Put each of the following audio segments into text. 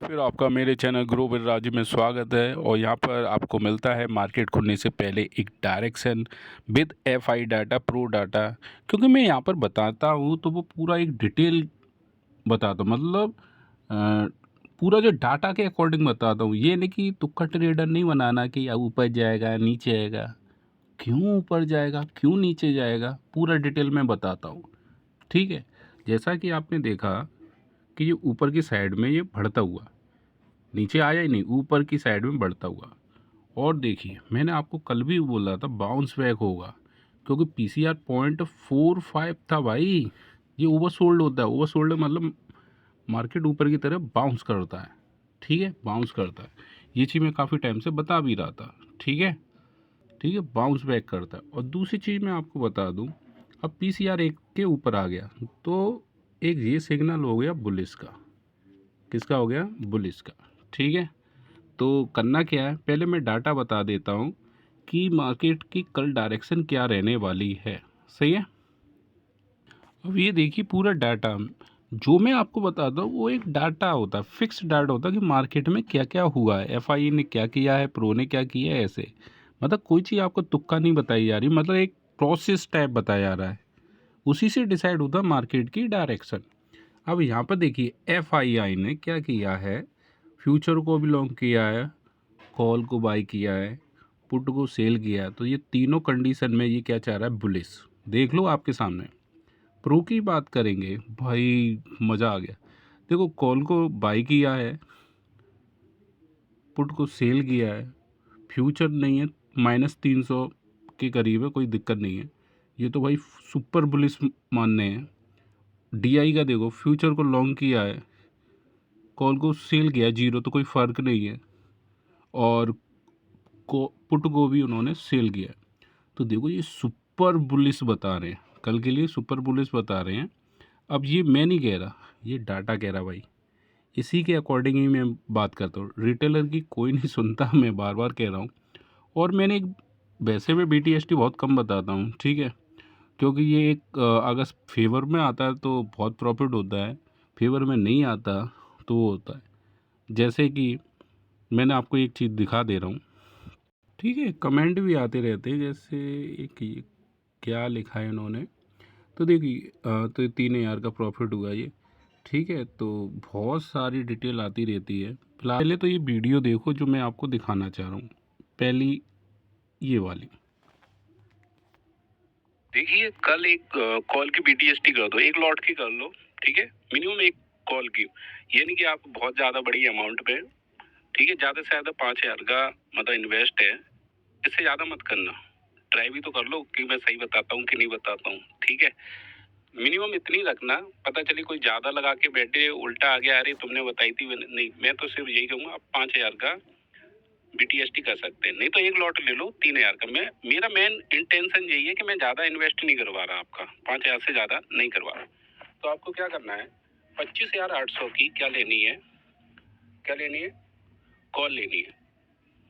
फिर आपका मेरे चैनल ग्रो विद राजू में स्वागत है। और यहाँ पर आपको मिलता है मार्केट खुलने से पहले एक direction with FI data, pro data. क्योंकि मैं यहाँ पर बताता हूँ तो वो पूरा एक डिटेल बताता हूँ, मतलब पूरा जो डाटा के अकॉर्डिंग बताता हूँ। ये नहीं कि तुक्का ट्रेडर नहीं बनाना कि ऊपर जाएगा नीचे आएगा, क्यों ऊपर जाएगा क्यों नीचे जाएगा, पूरा डिटेल में बताता हूँ। ठीक है, जैसा कि आपने देखा कि ये ऊपर की साइड में ये बढ़ता हुआ, नीचे आया ही नहीं, ऊपर की साइड में बढ़ता हुआ। और देखिए, मैंने आपको कल भी बोला था बाउंस बैक होगा, क्योंकि पीसीआर 0.45 था भाई। ये ओवरसोल्ड होता है। ओवरसोल्ड मतलब मार्केट ऊपर की तरफ बाउंस करता है। ठीक है, बाउंस करता है। ये चीज़ मैं काफ़ी टाइम से बता भी रहा था। ठीक है, ठीक है, बाउंस बैक करता है। और दूसरी चीज़ मैं आपको बता दूं, अब पीसीआर 1 के ऊपर आ गया तो एक ये सिग्नल हो गया बुलिश का। किसका हो गया? बुलिश का। ठीक है, तो करना क्या है, पहले मैं डाटा बता देता हूँ कि मार्केट की कल डायरेक्शन क्या रहने वाली है। सही है, अब ये देखिए पूरा डाटा जो मैं आपको बताता हूँ वो एक डाटा होता है, फिक्स डाटा होता है कि मार्केट में क्या क्या हुआ है, एफआई ने क्या किया है, प्रो ने क्या किया है। ऐसे मतलब कोई चीज़ आपको तुक्का नहीं बताई जा रही, मतलब एक प्रोसेस टाइप बताया जा रहा है। उसी से डिसाइड होता है मार्केट की डायरेक्शन। अब यहाँ पर देखिए एफआईआई ने क्या किया है, फ्यूचर को भी लॉन्ग किया है, कॉल को बाई किया है, पुट को सेल किया है। तो ये तीनों कंडीशन में ये क्या चाह रहा है, बुलिश। देख लो आपके सामने। प्रो की बात करेंगे भाई, मज़ा आ गया। देखो, कॉल को बाई किया है, पुट को सेल किया है, फ्यूचर नहीं है, -300 के करीब है, कोई दिक्कत नहीं है। ये तो भाई सुपर बुलिश मानने हैं। डीआई का देखो, फ्यूचर को लॉन्ग किया है, कॉल को सेल किया है, जीरो, तो कोई फ़र्क नहीं है। और को पुट को भी उन्होंने सेल किया है। तो देखो ये सुपर बुलिश बता रहे हैं, कल के लिए सुपर बुलिश बता रहे हैं। अब ये मैं नहीं कह रहा, ये डाटा कह रहा भाई। इसी के अकॉर्डिंग ही मैं बात करता हूँ। रिटेलर की कोई नहीं सुनता, मैं बार बार कह रहा हूँ। और मैंने एक, वैसे मैं बीटीएसटी बहुत कम बताता हूँ, ठीक है, क्योंकि ये एक अगर फेवर में आता है तो बहुत प्रॉफिट होता है, फेवर में नहीं आता तो वो होता है। जैसे कि मैंने आपको एक चीज़ दिखा दे रहा हूँ। ठीक है, कमेंट भी आते रहते हैं, जैसे एक ये क्या लिखा है इन्होंने। तो देखिए तो 3,000 का प्रॉफिट हुआ ये। ठीक है, तो बहुत सारी डिटेल आती रहती है। फिलहाल पहले तो ये वीडियो देखो जो मैं आपको दिखाना चाह रहा हूँ, पहली ये वाली। देखिए, कल एक कॉल की बीटीएसटी कर दो, एक लॉट की कर लो। ठीक है, मिनिमम एक कॉल की। ये नहीं कि आप बहुत ज़्यादा बड़ी अमाउंट पे, ठीक है, ज़्यादा से ज़्यादा 5,000 का मतलब इन्वेस्ट है, इससे ज़्यादा मत करना। ट्राई भी तो कर लो कि मैं सही बताता हूँ कि नहीं बताता हूँ। ठीक है, मिनिमम इतनी रखना, पता चली कोई ज़्यादा लगा के बैठे, उल्टा आ गया, अरे तुमने बताई थी नहीं। मैं तो सिर्फ यही कहूँगा, आप 5,000 का बीटीएसटी कर सकते हैं, नहीं तो एक लॉट ले लो 3,000 का। मेरा मेन इंटेंशन यही है कि मैं ज़्यादा इन्वेस्ट नहीं करवा रहा, आपका 5,000 से ज़्यादा नहीं करवा रहा। तो आपको क्या करना है, 25,800 की क्या लेनी है, क्या लेनी है, कॉल लेनी है,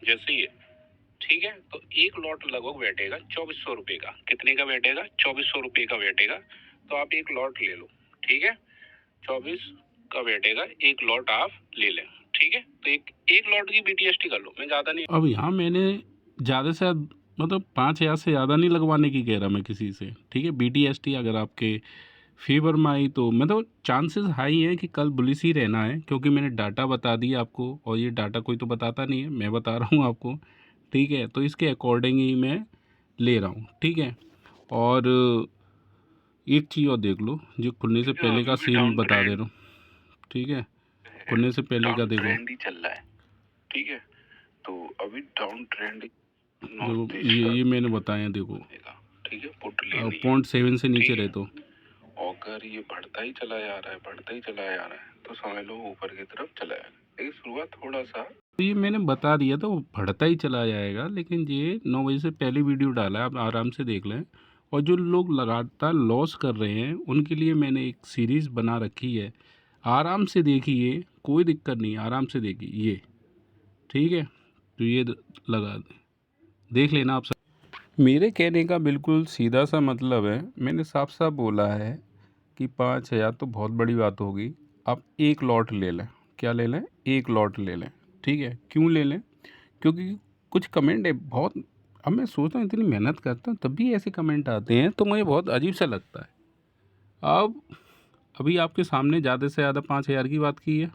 जैसे ये। ठीक है, तो एक लॉट लगभग बैठेगा 2,400 रुपये का। कितने का बैठेगा? 2,400 रुपये का बैठेगा। तो आप एक लॉट ले लो। ठीक है, 24 का बैठेगा, एक लॉट आप ले लें। ठीक है, तो एक एक लॉट की बीटीएसटी कर लो, मैं ज़्यादा नहीं। अब यहाँ मैंने ज़्यादा से मतलब 5,000 से ज़्यादा नहीं लगवाने की कह रहा मैं किसी से। ठीक है, बीटीएसटी अगर आपके फेवर में आई तो मतलब चांसेस हाई हैं कि कल बुलिश ही रहना है, क्योंकि मैंने डाटा बता दिया आपको। और ये डाटा कोई तो बताता नहीं है, मैं बता रहा हूँ आपको। ठीक है, तो इसके अकॉर्डिंग ही मैं ले रहा हूँ। ठीक है, और एक चीज़ और देख लो, जो खुलने से पहले का सीन बता दे रहा हूँ। ठीक है, खुलने से पहले का देखो, ट्रेंड ही चल रहा है। ठीक है, तो अभी डाउन ट्रेंड देखो, ये मैंने बताया, देखो। ठीक है, पुट लेनी है 0.7 से नीचे रहे तो, अगर ये बढ़ता ही चला जा रहा है, बढ़ता ही चला जा रहा है, तो समझ लो ऊपर की तरफ चला जाएगा। लेकिन शुरुआत थोड़ा सा, तो ये मैंने बता दिया था, वो बढ़ता ही चला जाएगा। लेकिन ये 9 बजे से पहले वीडियो डाला है, आप आराम से देख लें। और जो लोग लगातार लॉस कर रहे हैं उनके लिए मैंने एक सीरीज़ बना रखी है, आराम से देखिए, कोई दिक्कत नहीं, आराम से देखिए ये। ठीक है, तो ये लगा देख लेना आप सब। मेरे कहने का बिल्कुल सीधा सा मतलब है, मैंने साफ साफ बोला है कि 5,000 तो बहुत बड़ी बात होगी, आप एक लॉट ले लें। क्या ले लें, एक लॉट ले लें, ठीक है। क्यों ले लें? क्योंकि कुछ कमेंट है बहुत, अब मैं सोचता हूँ इतनी मेहनत करता हूँ तब भी ऐसे कमेंट आते हैं तो मुझे बहुत अजीब सा लगता है। अब अभी आपके सामने ज़्यादा से ज़्यादा 5,000 की बात की है,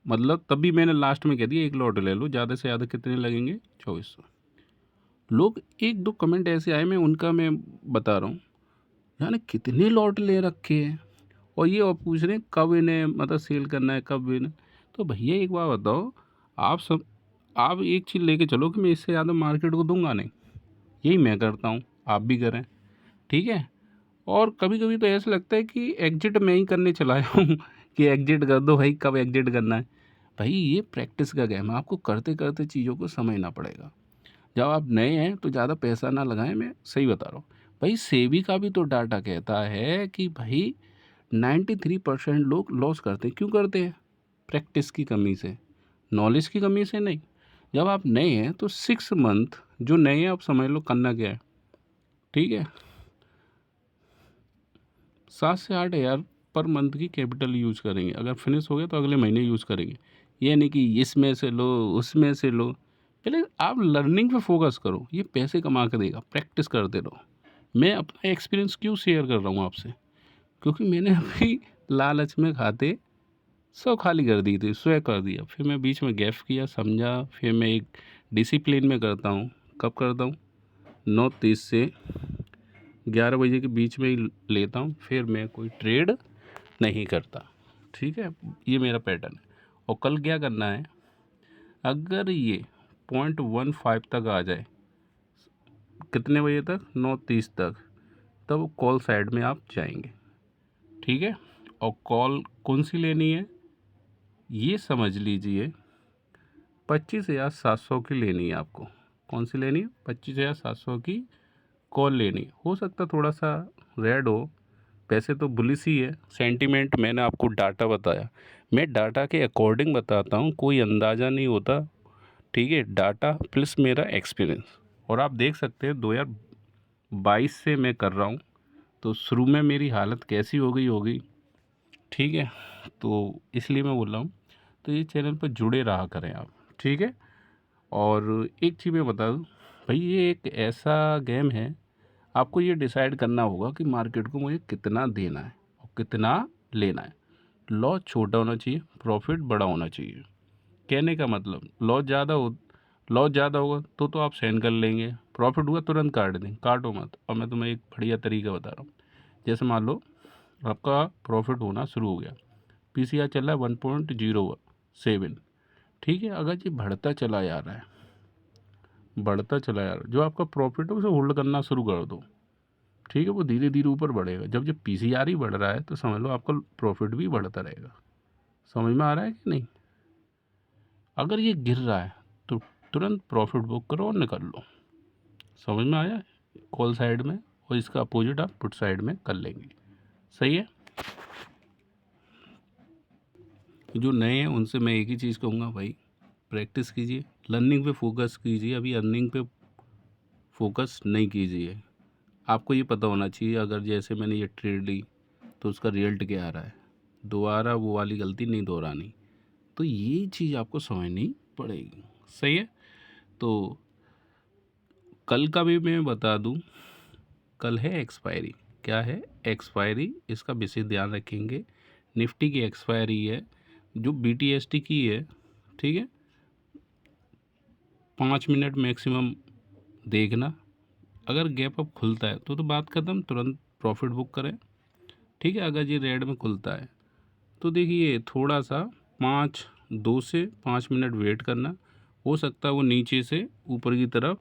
मतलब तब भी मैंने लास्ट में कह दिया एक लॉट ले लो, ज़्यादा से ज़्यादा कितने लगेंगे, 2400। लोग एक दो कमेंट ऐसे आए, मैं उनका मैं बता रहा हूँ, यानी कितने लॉट ले रखे हैं, और ये और पूछ रहे हैं कब इन्हें मतलब सेल करना है, कब इन्हें। तो भैया एक बात बताओ, आप एक चीज़ लेके चलो कि मैं इससे ज़्यादा मार्केट को दूंगा नहीं, यही मैं करता हूँ, आप भी करें, ठीक है। और कभी कभी तो ऐसा लगता है कि एग्जिट मैं ही करने चला आया हूँ कि एग्जिट कर दो भाई, कब एग्जिट करना है। भाई ये प्रैक्टिस का गेम है, आपको करते करते चीज़ों को समझना पड़ेगा। जब आप नए हैं तो ज़्यादा पैसा ना लगाएं, मैं सही बता रहा हूँ। भाई सेबी का भी तो डाटा कहता है कि भाई 93% लोग लॉस करते हैं। क्यों करते हैं? प्रैक्टिस की कमी से, नॉलेज की कमी से नहीं। जब आप नए हैं तो 6 मंथ, जो नए हैं आप समझ लो करना क्या है, ठीक है, 7 से 8 हज़ार पर मंथ की कैपिटल यूज़ करेंगे। अगर फिनिश हो गया तो अगले महीने यूज़ करेंगे। ये नहीं कि इसमें से लो उसमें से लो। पहले आप लर्निंग पे फोकस करो, ये पैसे कमा के देगा, प्रैक्टिस करते रहो। मैं अपना एक्सपीरियंस क्यों शेयर कर रहा हूँ आपसे, क्योंकि मैंने अभी लालच में खाते सब खाली कर दी थी, स्वयं कर दिया, फिर मैं बीच में गैप किया, समझा, फिर मैं एक डिसिप्लिन में करता हूँ। कब करता हूँ? 9:30 से 11 बजे के बीच में ही लेता हूँ, फिर मैं कोई ट्रेड नहीं करता, ठीक है। ये मेरा पैटर्न है। और कल क्या करना है, अगर ये 0.15 तक आ जाए, कितने बजे तक, 9:30 तक, तब कॉल साइड में आप जाएंगे, ठीक है। और कॉल कौन सी लेनी है ये समझ लीजिए, 25,700 की लेनी है आपको। कौन सी लेनी है? 25,700 की कॉल लेनी है। हो सकता थोड़ा सा रेड हो, वैसे तो बुलिश ही है सेंटीमेंट। मैंने आपको डाटा बताया, मैं डाटा के अकॉर्डिंग बताता हूँ, कोई अंदाज़ा नहीं होता, ठीक है। डाटा प्लस मेरा एक्सपीरियंस। और आप देख सकते हैं 2022 से मैं कर रहा हूँ, तो शुरू में मेरी हालत कैसी हो गई होगी, ठीक है। तो इसलिए मैं बोल रहा हूँ, तो ये चैनल पर जुड़े रहा करें आप, ठीक है। और एक चीज़ मैं बता दूँ भाई, ये एक ऐसा गेम है, आपको ये डिसाइड करना होगा कि मार्केट को मुझे कितना देना है और कितना लेना है। लॉस छोटा होना चाहिए, प्रॉफिट बड़ा होना चाहिए। कहने का मतलब, लॉस ज़्यादा होगा तो आप सहन कर लेंगे, प्रॉफिट हुआ तुरंत काट दें, काटो मत। और मैं तुम्हें एक बढ़िया तरीका बता रहा हूँ। जैसे मान लो आपका प्रॉफिट होना शुरू हो गया, पीसीआर चल रहा है 1.07, ठीक है। अगर ये बढ़ता चला जा रहा है, बढ़ता चला जा रहा है, जो आपका प्रॉफिट है उसे होल्ड करना शुरू कर दो, ठीक है। वो धीरे धीरे ऊपर बढ़ेगा। जब जब पीसीआर ही बढ़ रहा है तो समझ लो आपका प्रॉफिट भी बढ़ता रहेगा। समझ में आ रहा है कि नहीं? अगर ये गिर रहा है तो तुरंत प्रॉफिट बुक करो और निकल लो। समझ में आया? कॉल साइड में, और इसका अपोजिट आप पुट साइड में कर लेंगे। सही है। जो नए हैं उनसे मैं एक ही चीज़ कहूँगा भाई, प्रैक्टिस कीजिए, लर्निंग पे फोकस कीजिए, अभी अर्निंग पे फोकस नहीं कीजिए। आपको ये पता होना चाहिए, अगर जैसे मैंने ये ट्रेड ली तो उसका रिजल्ट क्या आ रहा है, दोबारा वो वाली गलती नहीं दोहरानी। तो ये चीज़ आपको समझनी पड़ेगी। सही है। तो कल का भी मैं बता दूं, कल है एक्सपायरी। क्या है? एक्सपायरी। इसका विशेष ध्यान रखेंगे। निफ्टी की एक्सपायरी है, जो बीटीएसटी की है, ठीक है। 5 मिनट मैक्सिमम देखना, अगर गैप अप खुलता है तो बात खत्म, तुरंत प्रॉफिट बुक करें, ठीक है। अगर ये रेड में खुलता है तो देखिए थोड़ा सा 2 से 5 मिनट वेट करना, हो सकता है वो नीचे से ऊपर की तरफ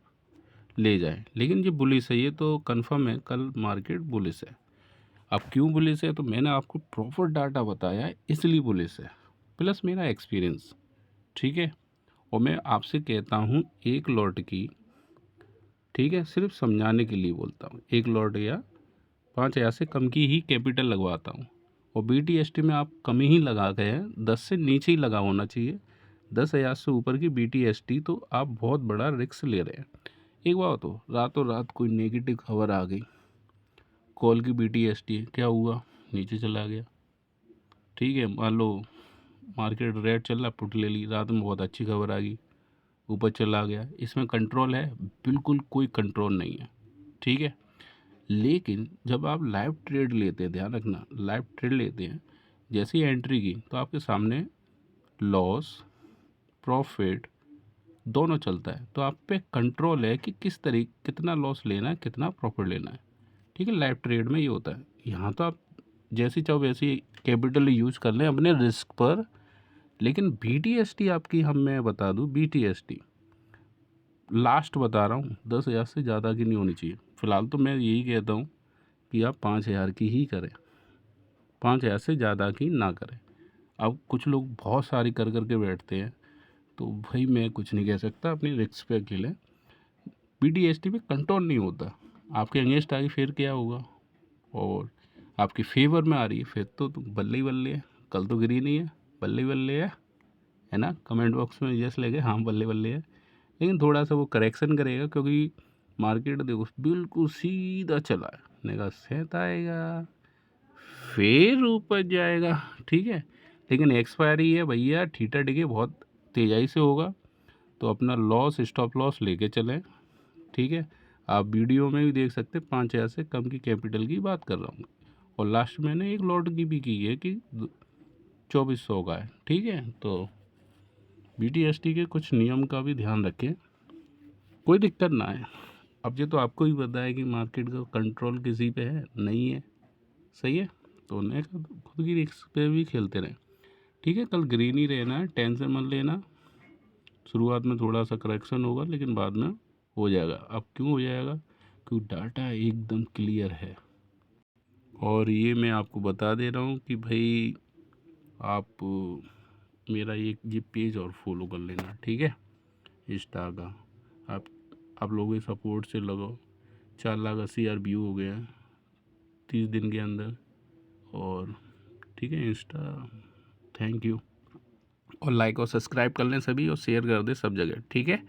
ले जाए, लेकिन ये बुलिश है, ये तो कंफर्म है कल मार्केट बुलिश है। अब क्यों बुलिश है, तो मैंने आपको प्रॉपर डाटा बताया है, इसलिए बुलिश है, प्लस मेरा एक्सपीरियंस, ठीक है। और मैं आपसे कहता हूँ एक लॉट की, ठीक है, सिर्फ समझाने के लिए बोलता हूँ, एक लॉट या 5,000 से कम की ही कैपिटल लगवाता हूँ। और बीटीएसटी में आप कम ही लगा गए हैं, 10 से नीचे ही लगा होना चाहिए। 10,000 से ऊपर की बीटीएसटी तो आप बहुत बड़ा रिस्क ले रहे हैं। एक बात हो, रातों रात कोई नेगेटिव खबर आ गई, कॉल की बीटीएसटी क्या हुआ, नीचे चला गया, ठीक है। मान लो मार्केट रेट चल रहा, पुट ले ली, रात में बहुत अच्छी खबर आ गई, ऊपर चला गया, इसमें कंट्रोल है? बिल्कुल कोई कंट्रोल नहीं है, ठीक है। लेकिन जब आप लाइव ट्रेड लेते हैं, ध्यान रखना, लाइव ट्रेड लेते हैं, जैसे ही एंट्री की तो आपके सामने लॉस प्रॉफिट दोनों चलता है, तो आप पे कंट्रोल है कि किस तरीके, कितना लॉस लेना है, कितना प्रॉफिट लेना है, ठीक है। लाइव ट्रेड में ये होता है। यहाँ तो आप जैसी चाहो वैसी कैपिटल यूज कर लें अपने रिस्क पर। लेकिन BTST आपकी, मैं बता दूँ, BTST लास्ट बता रहा हूँ 10,000 से ज़्यादा की नहीं होनी चाहिए। फ़िलहाल तो मैं यही कहता हूँ कि आप 5,000 की ही करें, 5,000 से ज़्यादा की ना करें। अब कुछ लोग बहुत सारी कर के बैठते हैं, तो भाई मैं कुछ नहीं कह सकता, अपनी रिस्क पे खेलें। BTST पे कंट्रोल नहीं होता, आपके अगेंस्ट आगे फिर क्या होगा, और आपकी फेवर में आ रही है फिर तो बल्ले ही बल्ले है। कल तो गिरी नहीं है, बल्ले ही बल्ले है ना। कमेंट बॉक्स में यस लगे, हाँ बल्ले बल्ले है। लेकिन थोड़ा सा वो करेक्शन करेगा, क्योंकि मार्केट देखो बिल्कुल सीधा चला है, नेगा सेट आएगा फिर ऊपर जाएगा, ठीक है। लेकिन एक्सपायरी है भैया, ठीठा डिगे बहुत तेज़ाई से होगा, तो अपना लॉस, स्टॉप लॉस लेके चलें, ठीक है। आप वीडियो में भी देख सकते हैं 5,000 से कम की कैपिटल की बात कर रहा हूँ, और लास्ट मैंने एक लॉट की भी की है कि 2,400 का है, ठीक है। तो BTST के कुछ नियम का भी ध्यान रखें, कोई दिक्कत ना है। अब ये तो आपको ही पता है कि मार्केट का कंट्रोल किसी पे है नहीं है, सही है। तो उन्हें खुद की रिस्क पे भी खेलते रहें, ठीक है। कल ग्रीन ही रहना है, टेंशन मत लेना। शुरुआत में थोड़ा सा करेक्शन होगा, लेकिन बाद में हो जाएगा। अब क्यों हो जाएगा? क्योंकि डाटा एकदम क्लियर है। और ये मैं आपको बता दे रहा हूँ कि भाई आप मेरा ये पेज और फॉलो कर लेना, ठीक है, इंस्टा का। आप लोगों के सपोर्ट से लगो 4,80,000 व्यू हो गया 30 दिन के अंदर, और ठीक है इंस्टा, थैंक यू। और लाइक और सब्सक्राइब कर लें सभी, और शेयर कर दें सब जगह, ठीक है।